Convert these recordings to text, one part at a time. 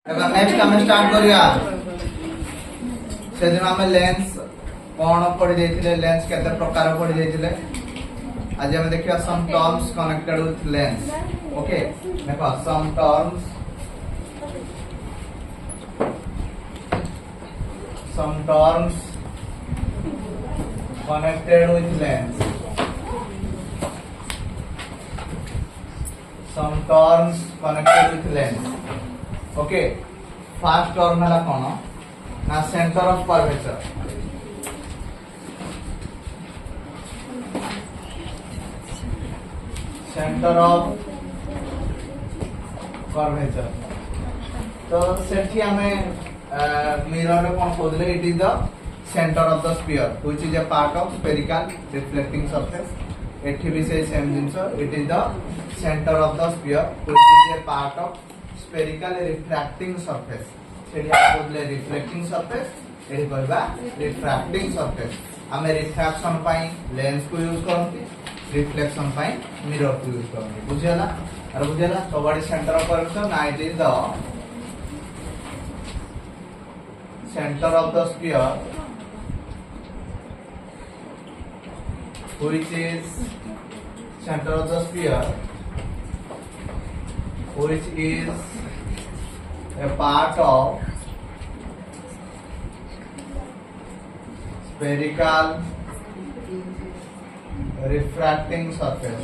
एबार नेक्स्ट हमें स्टार्ट करिया से दिन हमें लेंस कोन पढ़ी देथिले लेंस केते प्रकार पढ़ी देथिले आज हम देखिया some terms connected with lens okay देखो some terms connected with lens some terms connected with lens okay first term है कौन ना center of curvature तो सेठी हमें mirror रे कौन खोदले it is the center of the sphere which is a part of spherical reflecting surface एठी भी से same jeans it is the center of the sphere which is a part of spherical refracting surface सेठी हम खोदले reflecting surface एठी कहबा refracting surface हमें refraction पाई lens को use करंती reflection पाई mirror को use करंती बुझियला और बुझियला सबडी सेंटर ऑफ कर्वेचर ना it is the center of the sphere which is center of the sphere which is a part of spherical refracting surface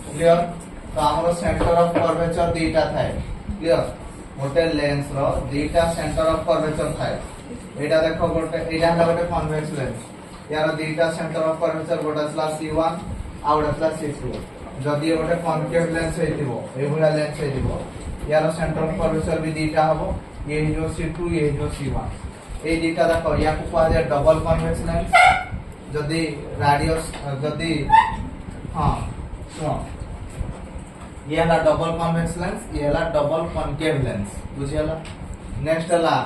clear तो हमरो centre of curvature दीटा थाए clear गोटे lens रो दीटा centre of curvature थाए एटा देखो गोटे एटा हला गोटे कन्वेक्स लेंस यार दीटा सेंटर ऑफ कर्वेचर गोटे स्ला C1 आ गोटे स्ला C2 जदी गोटे कॉन्केव लेंस हेतिबो ए भला लेंस हेतिबो यार सेंटर ऑफ कर्वेचर भी दीटा हबो ये जो C2 ये जो C1 ए दीटा देखो या को कहा जाय डबल कन्वेक्स लेंस जदी रेडियस जदी हां सुनो ये हला डबल कन्वेक्स लेंस ये हला डबल कॉन्केव लेंस बुझियला नेक्स्ट हला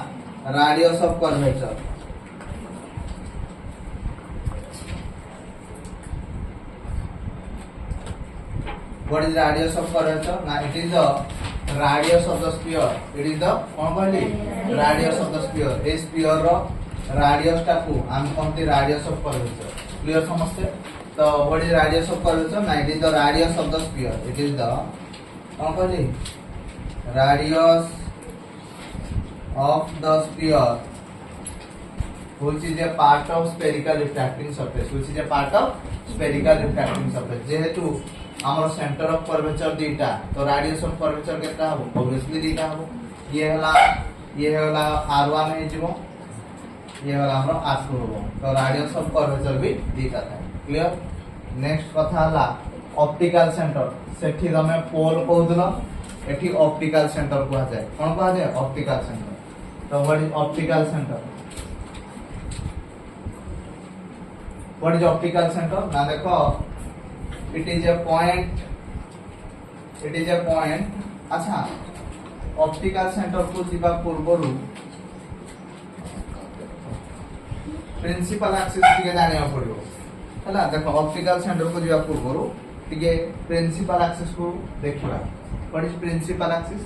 radius of curvature what is radius of curvature now it is the radius of the sphere it is the कौन कहली radius of the sphere A sphere row radius टा को हम कोनती radius of curvature clear समझते तो what is radius of curvature now it is the radius of the sphere it is the कौन कहली radius of the sphere which is a part of spherical refracting surface जेहेतु हमर centre of curvature दीटा तो radius of curvature केता हो obviously दीटा हो ये हला r1 हे जिवो ये हला हमर r2 हो तो रेडियस ऑफ कर्वेचर भी दीटा था क्लियर नेक्स्ट कथा हला ऑप्टिकल सेंटर सेठी तमे पोल कहउदलो एठी ऑप्टिकल सेंटर को जाय कोन कहा जाय ऑप्टिकल सेंटर तो व्हाट इज ऑप्टिकल सेंटर ना देखो it is a point अच्छा ऑप्टिकल सेंटर को जिबा पूर्वरु प्रिंसिपल एक्सिस के जानिया पड़ियो हला देखो ऑप्टिकल सेंटर को जिबा पूर्वरु टिके प्रिंसिपल एक्सिस को देखिबा व्हाट इज प्रिंसिपल एक्सिस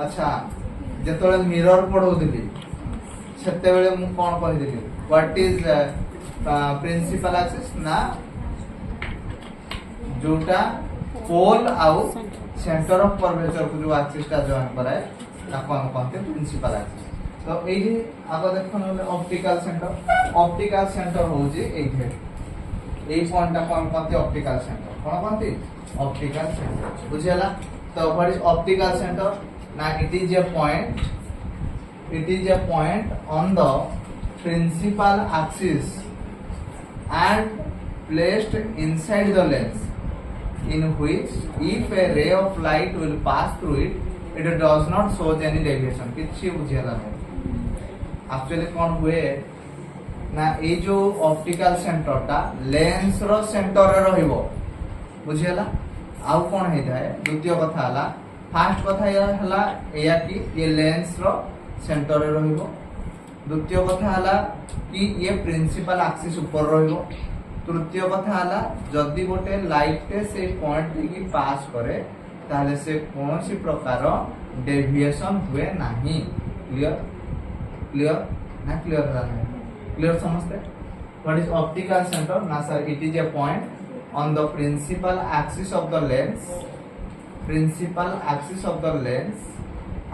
अच्छा जेतोले मिरर पढौदिली सेते बेले मु कोन कहि देली व्हाट इज प्रिंसिपल एक्सिस ना जोटा पोल आउ सेंटर ऑफ कर्वेचर को जो एक्सिस ता जॉइन कराए ताको हम कहते प्रिंसिपल एक्सिस तो एही आगो देखन ऑप्टिकल सेंटर हो जे एथे एई पॉइंट ता हम कहते ऑप्टिकल सेंटर कोन कहते ऑप्टिकल सेंटर बुझियला तो व्हाट इज ऑप्टिकल सेंटर ना it is a point on the principal axis and placed inside the lens in which if a ray of light will pass through it does not show any deviation किछि बुझियला actually कोन हुए ना ए जो optical centre ता lens रो centre रे रहिबो बुझियला आउ कोन हे जाय द्वितीय कथा हला फर्स्ट कथा या हला एया कि ये लेंस रो सेंटर रे रहिबो द्वितीय कथा हला कि ये प्रिंसिपल एक्सिस ऊपर रहिबो तृतीय कथा हला जदि गोटे लाइट टे से पॉइंट की पास करे ताले से कोनोसी प्रकार डेविएशन हुए नहीं। क्लियर क्लियर ना क्लियर रहना क्लियर समझते। व्हाट इज ऑप्टिकल सेंटर ना sir it is a point on the principal axis of the lens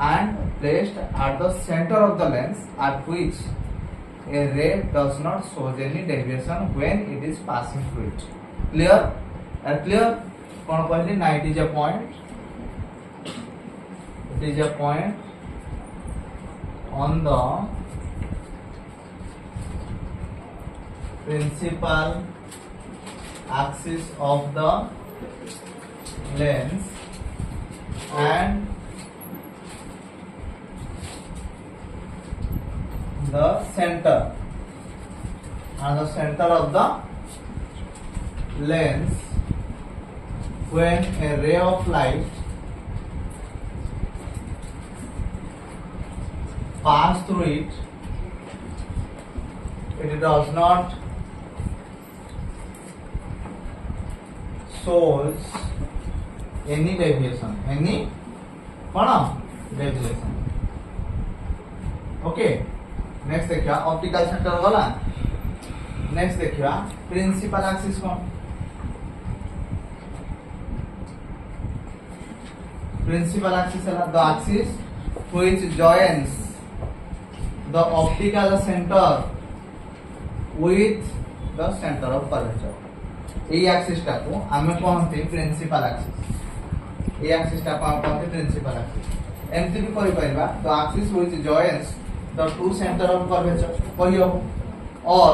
and placed at the center of the lens at which a ray does not show any deviation when it is passing through it। clear clear कौन कहली ना it is a point on the principal axis of the lens and the center of the lens when a ray of light pass through it, it does not shows any deviation, okay. Next देखिए optical centre वाला। Next देखिए principal axis कौन, principal axis है the axis which joins the optical centre with the centre of curvature. এই एक्सिसটা को ଆମେ କହନ୍ତି principal axis. এই एक्सिसটা को ଆମେ କହନ୍ତି प्रिंसिपल एक्सिस। एमती भी करि परिबा the axis which joins the two center of curvature कहियो, or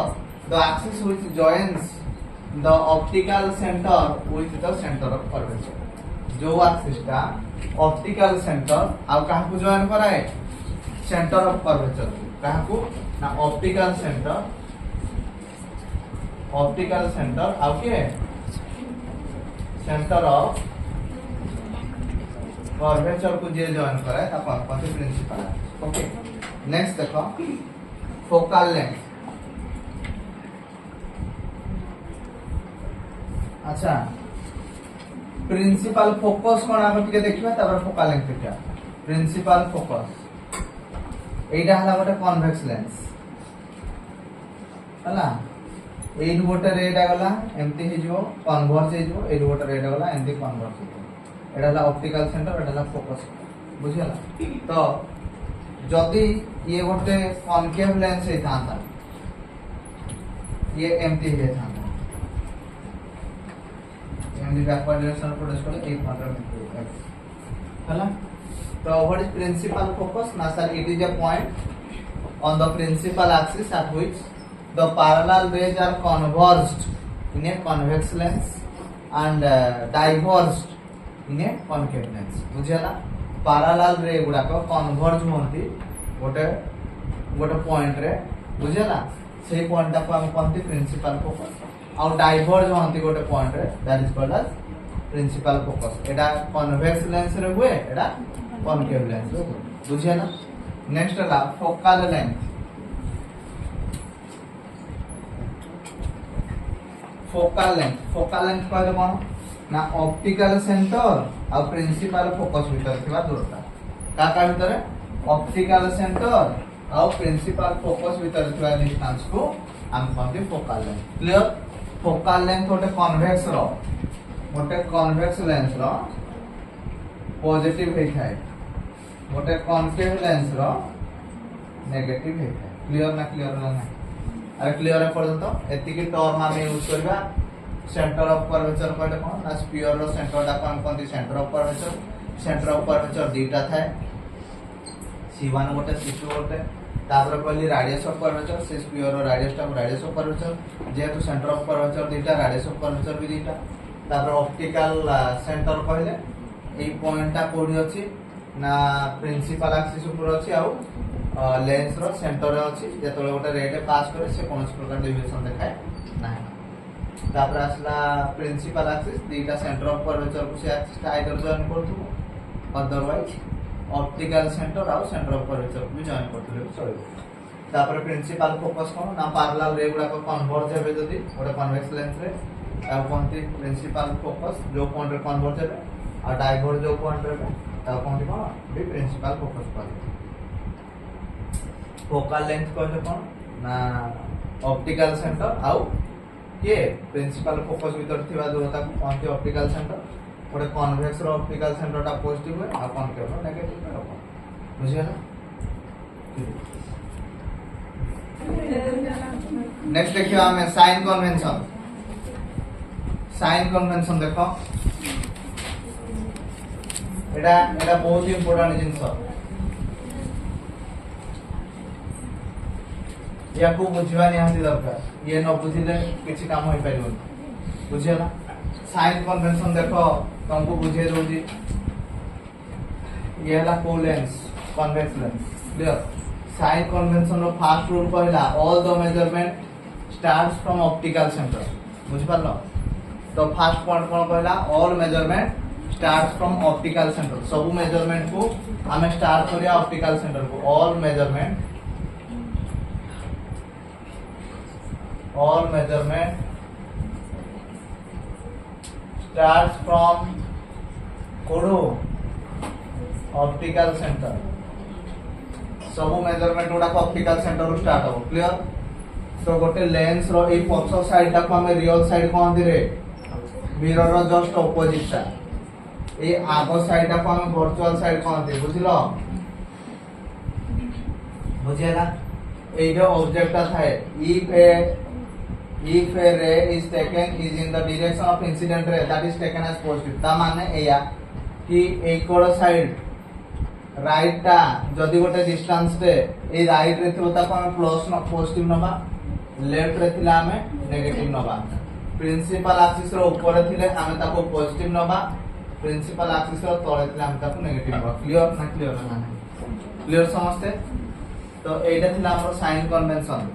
the axis which joins the optical center with the center of curvature। जो एक्सिस का ऑप्टिकल सेंटर आ कहा को जॉइन कराए सेंटर ऑफ कर्वेचर कहा को ना ऑप्टिकल सेंटर आ के सेंटर ऑफ कर्वेचर को जे जॉइन कराए ता कौन प्रिंसिपल। ओके नेक्स्ट देखो फोकल लेंथ। अच्छा प्रिंसिपल फोकस कोन आम टिके देखिबा तापर फोकल लेंथ देखिबा। प्रिंसिपल फोकस एइटा हला गोटे कन्वेक्स लेंस हला एइ गोटे रेडा गला एमती हे जो कन्वर्ज हे जो एइ गोटे रेडा गला एमती कन्वर्ज हे एटा हला ऑप्टिकल सेंटर एटा हला फोकस बुझियला। तो जदि ये गोटे कॉनकेव लेंस है था ये एमटी है था एमटी बैकवर्ड डायरेक्शन प्रोड्यूस करे 800 हला। तो व्हाट इज प्रिंसिपल फोकस ना sir it is a point on the principal axis at which the parallel rays are converged in a convex lens and diverged in a concave lens. बुझियला parallel ray गुडा को converge होंती गोटे गोटे point रे बुझियला से point को हम कहते प्रिंसिपल फोकस और डाइवर्ज होंती गोटे पॉइंट रे that is called as principal focus. एटा कन्वेक्स लेंस रे हुए एटा कॉनकेव लेंस रे हुए बुझियला। नेक्स्ट ला फोकल लेंथ। फोकल लेंथ कहले कोन ना ऑप्टिकल सेंटर और प्रिंसिपल फोकस भीतर थिबा दूरता का भीतर ऑप्टिकल सेंटर और प्रिंसिपल फोकस भीतर थिबा डिस्टेंस को हम कहते focal length. Clear focal length गोटे कन्वेक्स लेंस रो पॉजिटिव हे थाए गोटे कॉनकेव लेंस रो नेगेटिव हे थाए। क्लियर ना अरे क्लियर है पर्यंत एतिकी टर्म हम यूज करबा। सेंटर ऑफ कर्वेचर कहले कोन ना स्फीयर रो सेंटर दा कोन कोन सेंटर ऑफ कर्वेचर दीटा थाए C1 गोटे C2 गोटे तापर कहली रेडियस ऑफ कर्वेचर से स्फीयर रो रेडियस ऑफ कर्वेचर जेतु सेंटर ऑफ कर्वेचर दीटा रेडियस ऑफ कर्वेचर भी दीटा। तापर ऑप्टिकल सेंटर कहले ए पॉइंटटा कोडी अछि ना प्रिंसिपल एक्सिस ऊपर अछि आ लेंस रो सेंटर रे अछि जेतले गोटे रे टे पास करे से कोन प्रकार डेविएशन देखाय नाही। तापर आसला प्रिंसिपल एक्सिस दीटा सेंटर ऑफ कर्वेचर को से एक्सिस का आइदर जॉइन करथु अदरवाइज ऑप्टिकल सेंटर और सेंटर ऑफ कर्वेचर को जॉइन करथु चलिबो। तापर प्रिंसिपल फोकस कोन ना पैरेलल रे गुडा को कन्वर्ज हेबे जदी ओडे कन्वेक्स लेंस रे ता कोनती प्रिंसिपल फोकस जो पॉइंट रे कन्वर्ज हेबे और डाइवर्ज जो पॉइंट रे ता कोनती कोन बी प्रिंसिपल फोकस पर फोकल लेंथ कहले कोन ना ऑप्टिकल सेंटर आउ ये प्रिंसिपल फोकस भीतर थिबा दूरता को कोनती ऑप्टिकल सेंटर ओडे कन्वेक्स रो ऑप्टिकल सेंटर ता पॉजिटिव है आ कॉनकेव रो नेगेटिव है बुझिया ना नेक्स्ट देखियो हमें साइन कन्वेंशन देखो एटा बहुत इंपोर्टेंट जिंस या को बुझवा निहाती दरकार ये न बुझिले किछि काम होई परिबो बुझियला साइन कन्वेंशन देखो तुमको बुझे दोजी ये हला को lens convex lens clear sign convention रो फर्स्ट रूल कहला all the measurement starts from optical centre बुझ पारलो तो फर्स्ट पॉइंट कोन कहला all measurement starts from optical centre सब मेजरमेंट को हमें स्टार्ट करिया ऑप्टिकल सेंटर को ऑल मेजरमेंट starts from कोडो ऑप्टिकल सेंटर सब मेजरमेंट गुडा ऑप्टिकल सेंटर रो स्टार्ट हो क्लियर तो गोटे लेंस रो ए पक्ष साइड टा को हम रियल साइड कहंती रे मिरर रो जस्ट ऑपोजिट टा ए आगो साइड टा को हम वर्चुअल साइड कहंती बुझिलो बुझियला ए जो ऑब्जेक्ट थाए if a ray is taken is in the direction of incident ray that is taken as positive ता माने एया कि ए कोड साइड राइट टा जदी गोटे डिस्टेंस रे ए राइट रे थिबो ता हम प्लस न पॉजिटिव नबा लेफ्ट रे थिला हमें नेगेटिव नबा प्रिंसिपल एक्सिस रो ऊपर थिले हमें ताको पॉजिटिव नबा प्रिंसिपल एक्सिस रो तळे थिले हमें ताको नेगेटिव नबा क्लियर ना क्लियर ना क्लियर समझते तो एटा थिला हमर साइन कन्वेंशन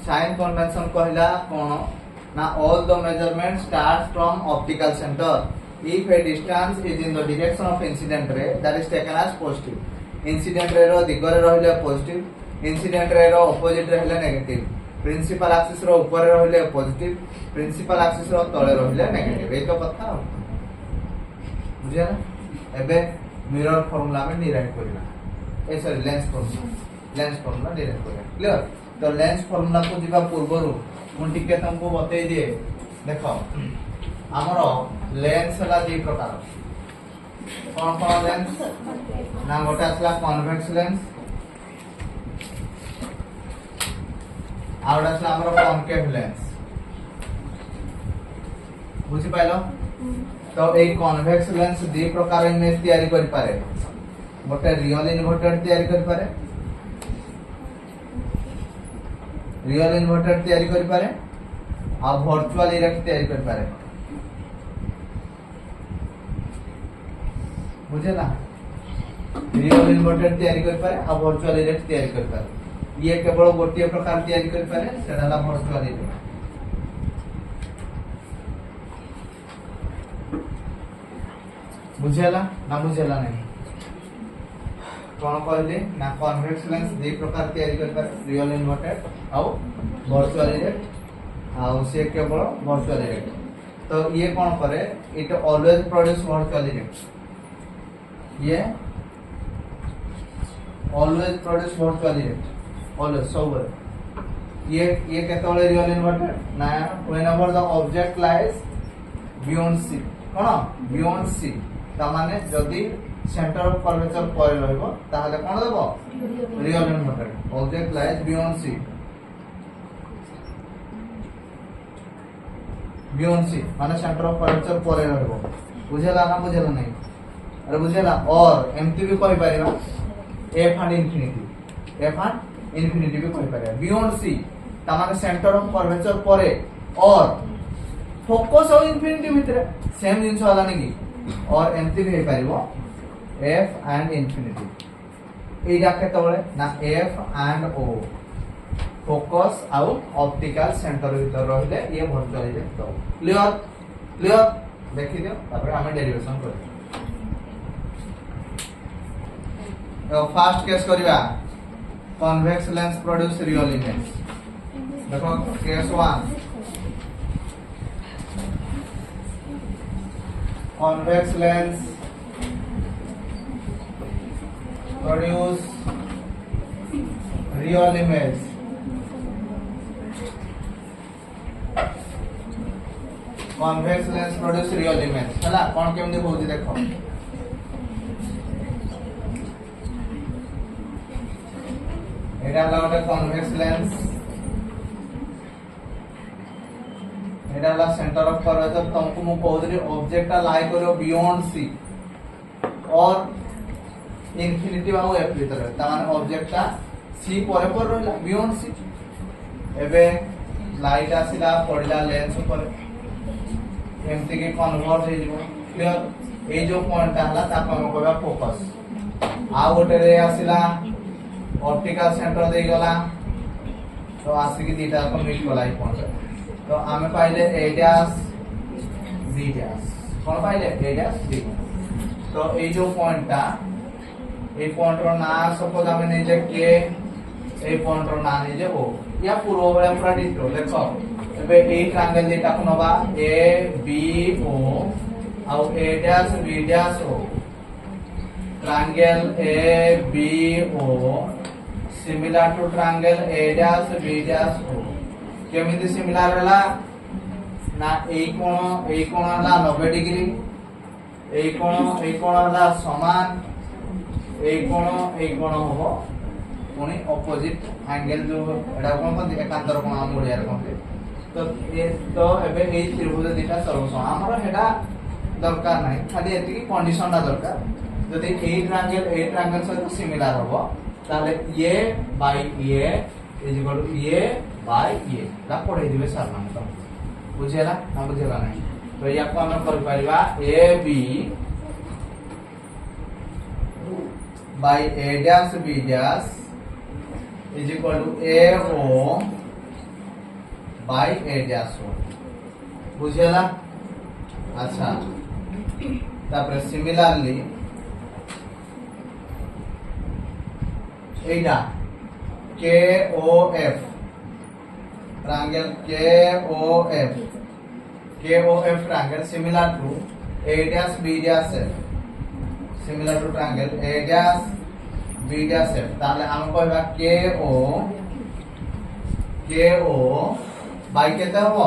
साइन कन्वेंशन कहला कोन ना all the measurement starts from optical centre if a distance is in the direction of incident ray that is taken as positive incident ray रो दिगरे रहले पॉजिटिव इंसिडेंट रे रो opposite रहले negative principal axis रो ऊपर रहले positive principal axis रो तळे रहले नेगेटिव ए तो कथा बुझिया एबे मिरर फार्मूला में डिराइव करला ए सॉरी लेंस फार्मूला डिराइव करला क्लियर तो लेंस फार्मूला को दिबा पूर्वरु मुन टिके तुमको बतै दिए देखो हमरो लेंस हला दी प्रकार कोन लेंस ना गोटे असला कन्वेक्स लेंस आउडा असला हमरो कॉनकेव लेंस बुझि पाइलो तो ए कन्वेक्स लेंस दी प्रकार इमेज तयारी करि पारे गोटे रियल इन्वर्टेड तयारी करि पारे रियल इन्वर्टेड तयारी करि पारे आ वर्चुअल इरेक्ट तयारी करि पारे बुझे ना रियल इन्वर्टेड तयारी करि पारे आ वर्चुअल इरेक्ट तयारी करि पारे ये केवल गोटिए प्रकार तयारी करि पारे सेडाला वर्चुअल इरेक्ट बुझेला ना बुझेला नहीं कोन कहले ना कन्वेक्स लेंस दे प्रकार तयारी कर पारे रियल इन्वर्टेड आ वर्चुअल इरेक्ट आ से केवल वर्चुअल इरेक्ट तो ये कोन करे it always produce virtual erect ये always produce virtual erect always सब ये केतले रियल इन्वर्टेड ना whenever the object lies beyond C कोन बियॉन्ड सी ता माने जदी सेंटर ऑफ कर्वेचर पर रहबो ताहले कोन देबो real inverted object lies beyond C माने सेंटर ऑफ कर्वेचर पर रहबो बुझेला ना बुझेला नहीं अरे बुझेला और एमटी भी कहि पारिबा एफ एंड इन्फिनिटी भी कहि पारिबा बियॉन्ड सी ता माने सेंटर ऑफ कर्वेचर पर और फोकस और इन्फिनिटी भितरे सेम जिंस वाला नहीं और एमटी भी हे पारिबो एफ एंड इन्फिनिटी एटा केतबळे ना एफ एंड ओ फोकस आउट ऑप्टिकल सेंटर भीतर रहले ये वर्चुअल इरेक्ट दो क्लियर देखि दियो तापर हमें डेरिवेशन करियो तो फर्स्ट केस करिवा convex lens produce real image. देखो case 1 convex lens produce real image. convex lens produce real image हला कोन केमदी कहूची देखो एटा हला गोटे convex lens एटा हला सेंटर ऑफ कर्वेचर तुमको मु कहउली ऑब्जेक्ट लाई करियो बियॉन्ड सी और इन्फिनिटी बाहु एफ भीतर ता माने ऑब्जेक्ट सी परे पर रहला बियॉन्ड सी एबे लाइट आसिला पड़िला लेंस ऊपर एमती के कन्वर्ट हे जिवो क्लियर ए जो पॉइंट हला ता हम कहबा फोकस आ गोटे रे आसिला ऑप्टिकल सेंटर दे गला तो आसी की दीटा को मिल गला ई पॉइंट तो आमे पाइले ए डैश बी डैश कोन पाइले ए डैश बी तो ए जो पॉइंट ता ए पॉइंट रो ना सपोज आमे नै जे के ए पॉइंट रो ना नै जे ओ या पूर्व बेले पूरा डिटो देखो एबे ए ट्रायंगल देटा को नबा ए बी ओ आउ A dash B dash O triangle A B O similar to triangle A dash B dash O केमिति सिमिलर हला ना ए कोण हला 90 डिग्री ए कोण हला समान ए कोण हो पुनी ऑपोजिट एंगल जो एडा कोन कोन एकांतर कोण हम ओडिया रे कोन तो एबे ए त्रिभुज दिटा सर्वसम हमर हेडा दरकार नाही खाली एति की कंडीशन दा दरकार जदि ए ट्रायंगल सहित सिमिलर हो ताले A by A is equal to A by A दा पढे दिबे सर मान तो बुझेला ना बुझेला नाही तो या को हम कर परिबा A B by A dash B dash is equal to A O by A dash O बुझेला अच्छा तापर सिमिलरली एटा के ओ एफ ट्रायंगल के O F triangle similar to A dash B dash F similar to triangle A dash B dash F ताले हम कहबा के O by केते हो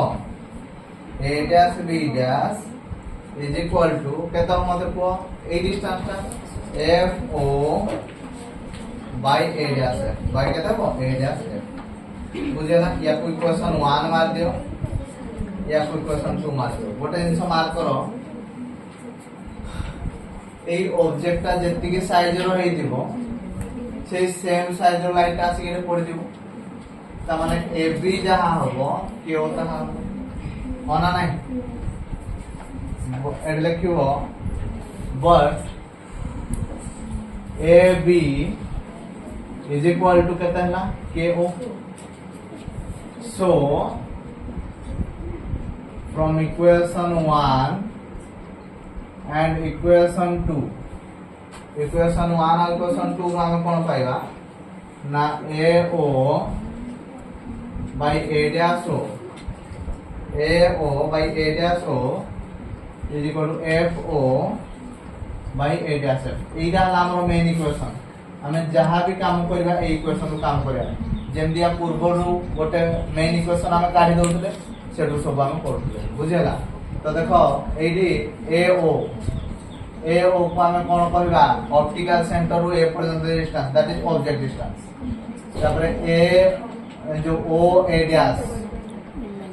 A dash B dash is equal to केते मते को ए डिस्टेंस ता F O by A dash F by केते हो ए डैश एफ बुझेला या कोई क्वेश्चन 1 मार दियो या कोई क्वेश्चन 2 मार दियो गोटे जिंस मार्क करो ए ऑब्जेक्ट ता जेति के साइज रो हे दिबो से सेम साइज रो लाइट आसी के पड़ दिबो ता माने ए बी जहा होबो के ओ ता होना नाही एडले क्यों but A B is equal to कहता है ना के ओ so from equation 1 and equation 2 equation 1 और equation 2 हम कौन पाएगा ना a o by a dash o by a dash o is equal to f o by a dash f एटा हमर मेन इक्वेशन हमें जहां भी काम करबा ए इक्वेशन को काम करबा जेमदी आ पूर्वरु गोटे मेन इक्वेशन हम काढी दउतले सेडु सब हम करथले बुझेला तो देखो एडी ए ओ को हम कोन करबा ऑप्टिकल सेंटर रु ए पर्यंत distance that is object distance तापर ए जो ओ ए डैश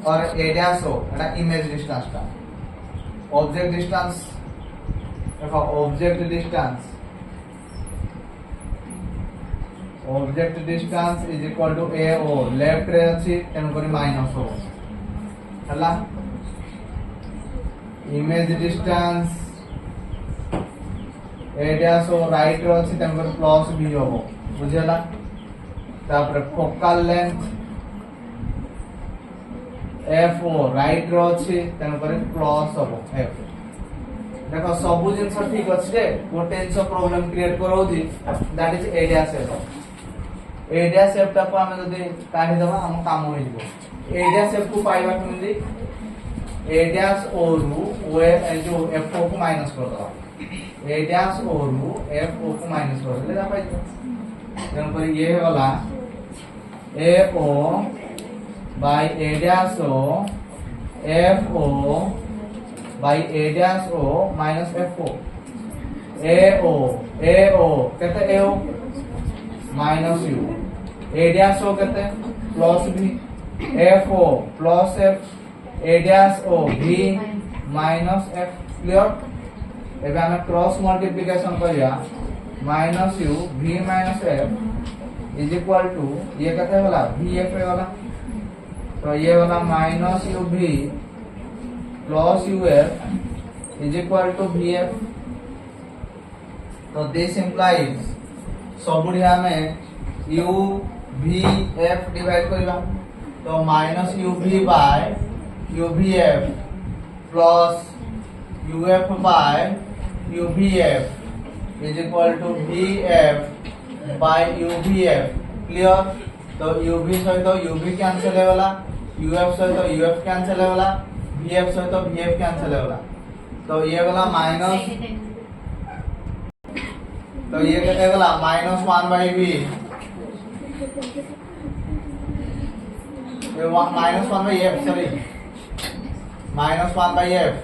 और ए डैश ओ एटा इमेज डिस्टेंस ता ऑब्जेक्ट डिस्टेंस देखो object distance is equal to A O left रे अछि तेन करी माइनस हो हला image distance A dash O right रे अछि तेन करी प्लस बी हो बुझेला तापर focal length F O right रे अछि तेन करी प्लस हो एफ देखो सब जिंस ठीक अछि रे गोटे जिंस प्रॉब्लम क्रिएट करो दी that is A dash F एडिया शेप टाको हम जदी काढी दबा हम काम होई जिवो एडिया शेप को पाइबा केमि एडियास ओ रु ओ जो एफ ओ को माइनस कर दबा एडियास ओ रु एफ ओ को माइनस कर देले पाइ जन पर ये वाला ए ओ बाय एडियास ओ एफ ओ बाय एडियास O minus F O A O कहते ए ओ माइनस यू एडियास ओ कहते plus V F O plus F एडियास O V minus F clear एबे हम क्रॉस मल्टीप्लिकेशन करिया minus U V minus F is equal to ये कहते वाला V F वाला तो ये वाला minus U V plus U F is equal to V F तो दिस इंप्लाइज सबुढ़िया में यू भी एफ डिवाइड करिबा तो minus U V by U V F plus U F by U V F is equal to V F by U V F clear तो you भी सहित you भी cancel होगा U F सहित U F cancel होगा भी F सहित भी एफ कैंसिल होगा तो ये वाला माइनस तो ये कहते हैं minus one by B minus one by F sorry minus one by F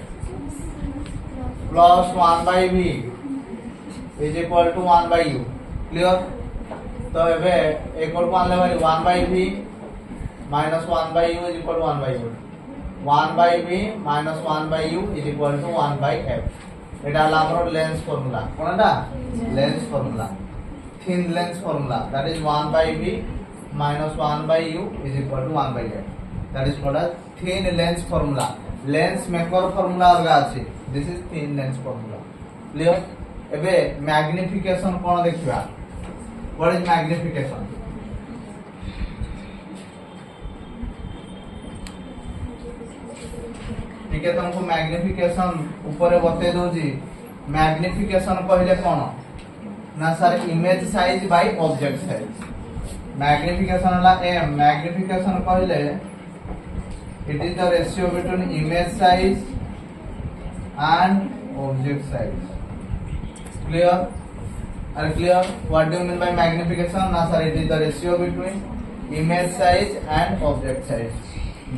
plus one by B is equal to one by U clear तो एबे एक और one level one by B minus one by U is equal to one by U one by B minus one by U is equal to one by F এটা হলো আমার lens formula কোনটা lens formula thin lens formula that is 1 by v minus 1 by u is equal to 1 by f that is called as thin lens formula lens maker formula अलगा আছে this is thin lens formula clear एबे magnification कोन देखिबा what is magnification ठीक है तुमको magnification ऊपर बते doji magnification कहले कोन ना sir image size by object size magnification वाला m मैग्निफिकेशन कहले it is the ratio between image size and object size clear आर clear what do you mean by magnification ना sir it is the ratio between image size and object size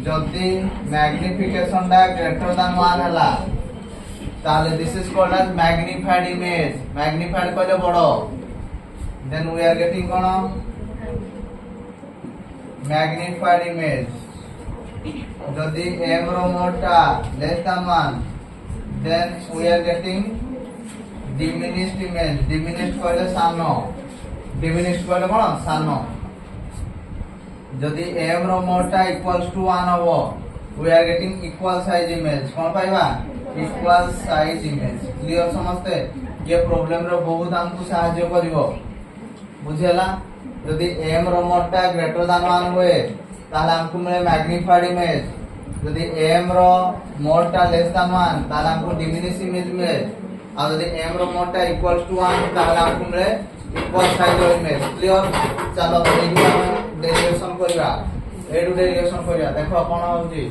जदि magnification दा greater than 1 हला ताले this is called as magnified image magnified कहले बड़ो then we are getting कोन magnified image जदि m रो मोटा less than 1 then we are getting diminished image diminished कहले सानो डिमिनिश्ड कहले कोन सानो जदि m रो मोटा इक्वल्स टू 1 हो we are getting equal size image कोन पाइबा इक्वल साइज इमेज क्लियर समझते ये प्रॉब्लम रो बहुत हमको सहायता करिवो बुझेला जदि m रो मोटा ग्रेटर देन 1 होए ताले हमको मिले मैग्निफाइड इमेज जदि m रो मोटा लेस देन 1 ताले हमको डिमिनिश इमेज मिले और जदि m रो मोटा इक्वल्स टू 1 ताले हमको मिले इक्वल साइज इमेज क्लियर चलो डेरिवेशन करिया एडु डेरिवेशन करिया देखो कोन होजी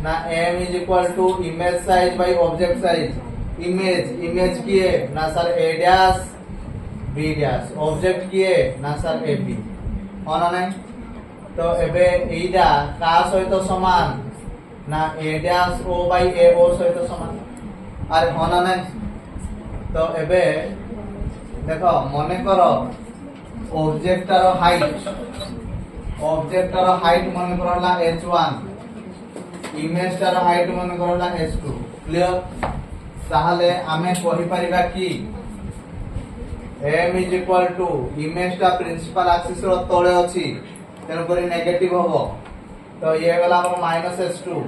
ना m is equal to image size by object size image किए ना sir a dash b dash object किए ना सर a b होना नहीं तो एबे एटा का सहित समान ना a dash o by a o सहित समान अरे होना नहीं तो एबे देखो मने करो ऑब्जेक्ट रो हाइट मन करला h1 इमेज रो हाइट मन करला h2 क्लियर ताहले आमे कहि परिबा कि m is equal to image टा प्रिंसिपल एक्सिस रो तळे अछि तेन करी नेगेटिव होबो तो ये वाला हमर -h2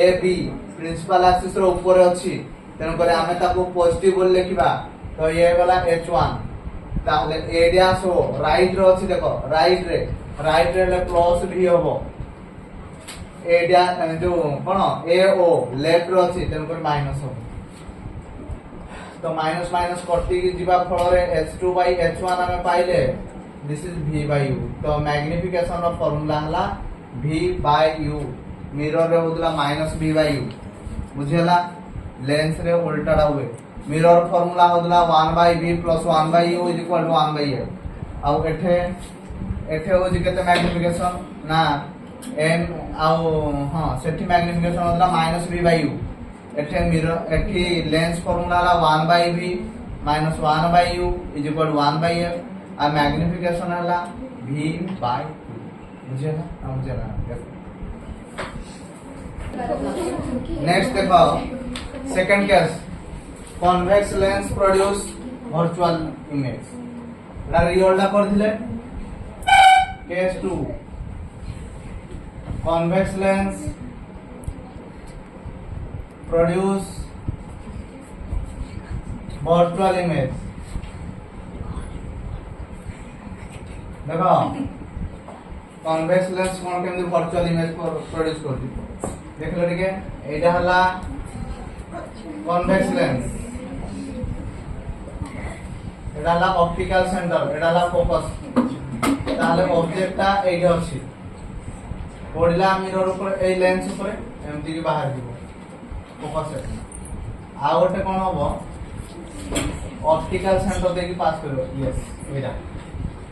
a b principal axis रो ऊपर अछि तेन करी आमे ताको पॉजिटिव बोल लिखिबा तो ये वाला h1 ताहले a डैश हो राइट रो अछि देखो राइट रे प्लस भी होबो a डैश जो कोन a o लेफ्ट रो अछि तेन कर माइनस हो तो माइनस माइनस कटि जिबा फल रे h2 h1 हमें पाइले this is v by u तो मैग्निफिकेशन रो फार्मूला हला v by u मिरर रे होदला -v by u बुझेला लेंस रे उल्टाडा हुए mirror formula होदला 1 by v plus 1 by u is equal to 1 by f आउ एठे हो जे केते मैग्निफिकेशन ना m आउ हां सेठी मैग्निफिकेशन होदला -v by u एठे मिरर एठी लेंस फार्मूला ला 1 by v minus 1 by u is equal to 1 by f आ मैग्निफिकेशन हला v by 2 बुझे ना नेक्स्ट देखो second case convex lens produce virtual image ला रियल ला कर दिले case 2 convex lens produce virtual image देखो कन्वेक्स लेंस कोन केमि वर्चुअल इमेज प्रोड्यूस करती देखलो ठीक है एटा हला कन्वेक्स लेंस एटा हला ऑप्टिकल सेंटर एटा हला फोकस ताले ऑब्जेक्टटा एटा अछि पड़िला मिरर ऊपर ए लेंस ऊपर एमती की बाहर दिबो फोकस आ गोटे कोन होबो ऑप्टिकल सेंटर देकी पास करो यस एटा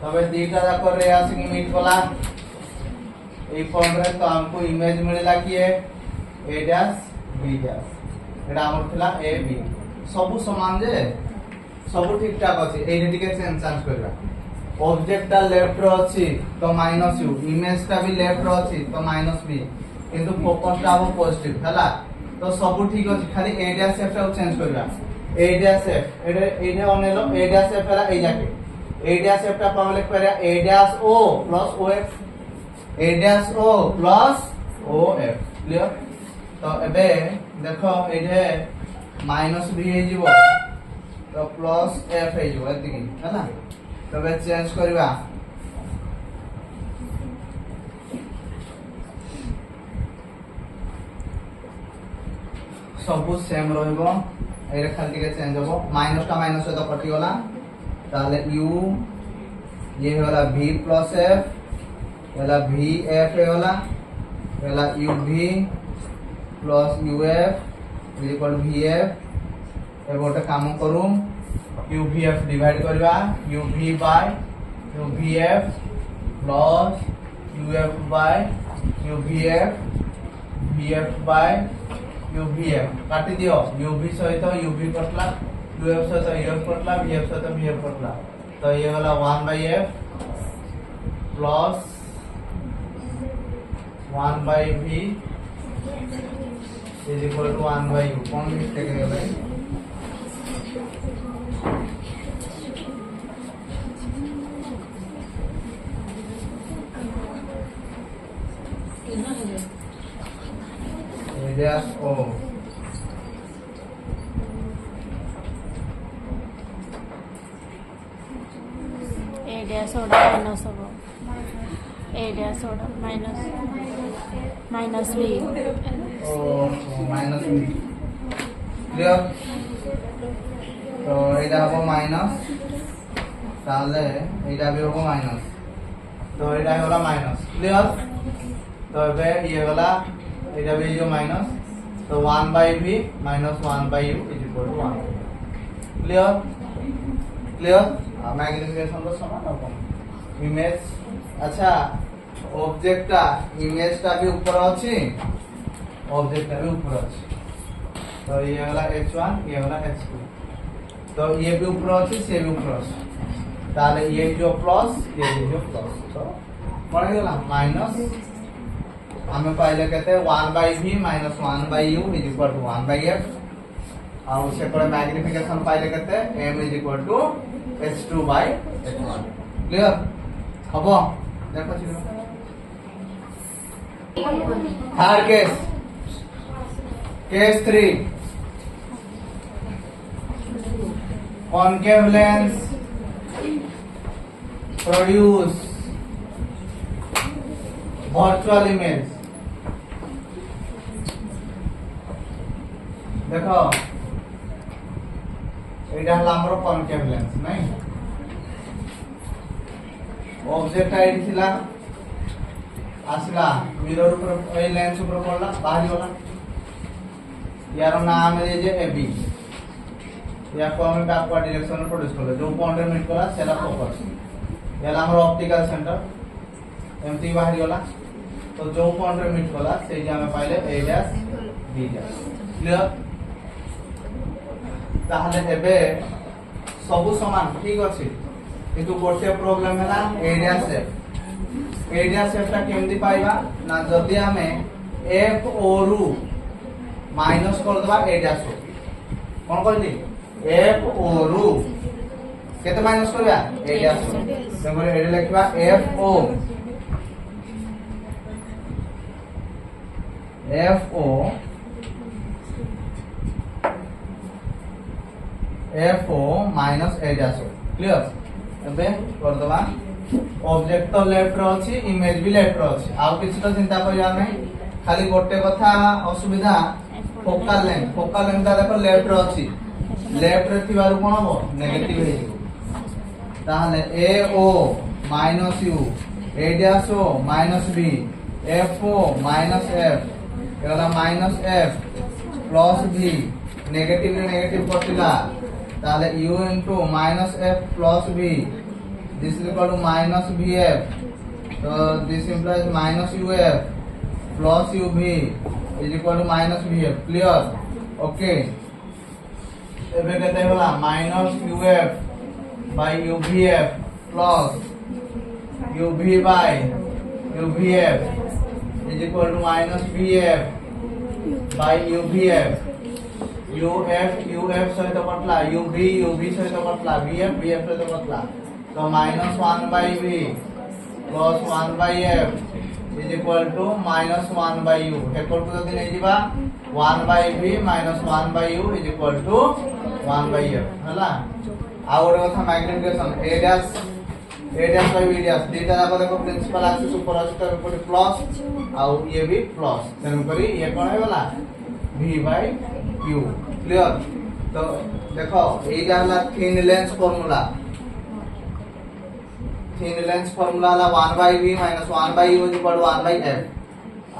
तबे दीटा जाको रे आसी मीट कला ए फॉर्म रे तो हमको इमेज मिलला कि ए डैश बी डैश एटा हमर थिला ए बी सब समान जे सब ठीक ठाक अछि एटा टिके चेंज करबा ऑब्जेक्ट ता लेफ्ट रो अछि तो माइनस यू इमेज ता भी लेफ्ट रो अछि तो माइनस बी किंतु फोकस ता वो पॉजिटिव हला तो सब ठीक अछि खाली ए डैश एफ ता चेंज करबा ए डैश एफ एटा ओनेलो ए डैश एफ हला ए जाके ए डैश एफ ता पावले करे A dash O plus O F A dash O plus O F clear तो एबे देखो एजे माइनस बी हे जीवो तो प्लस एफ हे जीवो एति हला तबे चेंज करबा सब सेम रहइबो एरे खाली के चेंज होबो माइनस का माइनस तो कटि गला ताले u ये होला v प्लस f एला v f होला एला uv प्लस uf is equal to vf ए गोटे काम करू uvf डिवाइड करबा uv by uvf plus uf by uvf vf by uvf काटी दियो uv सहित uv कटला uf सहित uf कटला vf सहित vf कटला तो ये वाला 1 by f plus 1 by v is equal to 1 by u कौन मिस्टेक है भाई radius o a dash order minus over a dash order minus v minus B clear तो एटा हो माइनस ताले एटा भी हो माइनस तो एटा होला माइनस क्लियर तो बे ये वाला एटा भी जो माइनस तो 1 by v minus 1 by u is equal to 1 clear clear magnification तो समान हो इमेज अच्छा ऑब्जेक्ट ता इमेज ता भी ऊपर अछि ऑब्जेक्ट ता भी ऊपर अछि तो ये वाला h1 ये वाला h2 तो ये भी ऊपर अछि से भी ऊपर अछि ताले ये जो प्लस ये जो प्लस तो कोन गेला माइनस हमें पहले कहते हैं 1 by v minus 1 by u is equal to 1 by f और उसे पर मैग्निफिकेशन पहले कहते हैं m is equal to h2 by h1 clear हबो देखो चिरो third case 3 concave lens produce virtual image देखो एटा हला हमरो कॉनकेव लेंस नहीं ऑब्जेक्ट आईडी थिला आसला मिरर ऊपर ए लेंस ऊपर पड़ला बाहर गला यार नाम है जे एबी या को हम बैकवर्ड डायरेक्शन में प्रोड्यूस करले जो पॉइंट रे मीट करा सेला फोकस याला हमर ऑप्टिकल सेंटर एमती बाहर गला तो जो पॉइंट रे मीट कला से जे हमें पाइले ए डैश बी डैश क्लियर ताहले एबे सब समान ठीक अछि किंतु गोटे प्रॉब्लम है ना एरिया सेफ ता केमती पाइबा ना जदी हमें एफ ओ रु माइनस कर दबा एरिया से कोन करली एफ ओ रु केते माइनस करबा एरिया से तंगरे एडी लिखबा एफ ओ माइनस एरिया से क्लियर एबे कर दबा ऑब्जेक्ट तो लेफ्ट रो अछि इमेज भी लेफ्ट रो अछि आउ किछ तो चिंता करिया नै खाली गोटे कथा असुविधा फोकल लेंथ देखो लेफ्ट रो अछि लेफ्ट रे थिबारु कोन हो नेगेटिव हे ताहले A O minus U A dash O minus B F O minus F एला minus F plus B negative रे नेगेटिव कटिला ताहले u into minus f plus v this is equal to minus vf so this implies minus uf plus uv is equal to minus vf clear okay एबे केते होला minus uf by uvf plus uv by uvf is equal to minus vf by uvf uf सहित कटला uv सहित कटला vf सहित कटला तो minus 1 by v plus 1 by f is equal to minus 1 by u equal to जदी नै जिबा 1 by v minus 1 by u is equal to 1 by f हला आ और कथा magnification a dash by b dash दीटा जाको देखो प्रिंसिपल एक्सिस ऊपर अछि त ऊपर प्लस आ ये भी प्लस तेन करी ये कोन हे वाला v बाई u क्लियर तो देखो ए जाला थिन लेंस फार्मूला ला 1 by v minus 1 by u equal to 1 by f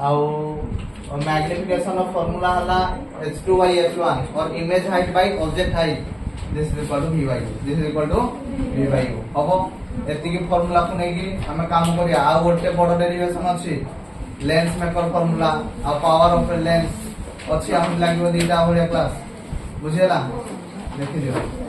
और मैग्निफिकेशन ऑफ फार्मूला हला h2 बाई h1 और image height by object height this is equal to v by u this is equal to v by u हबो एति की formula को नै की हमें काम करिया आ गोटे बड़ डेरिवेशन अछि लेंस मेकर फार्मूला आ पावर ऑफ लेंस अच्छी हम लागो दीटा भलिया क्लास बुझेला देखि दियो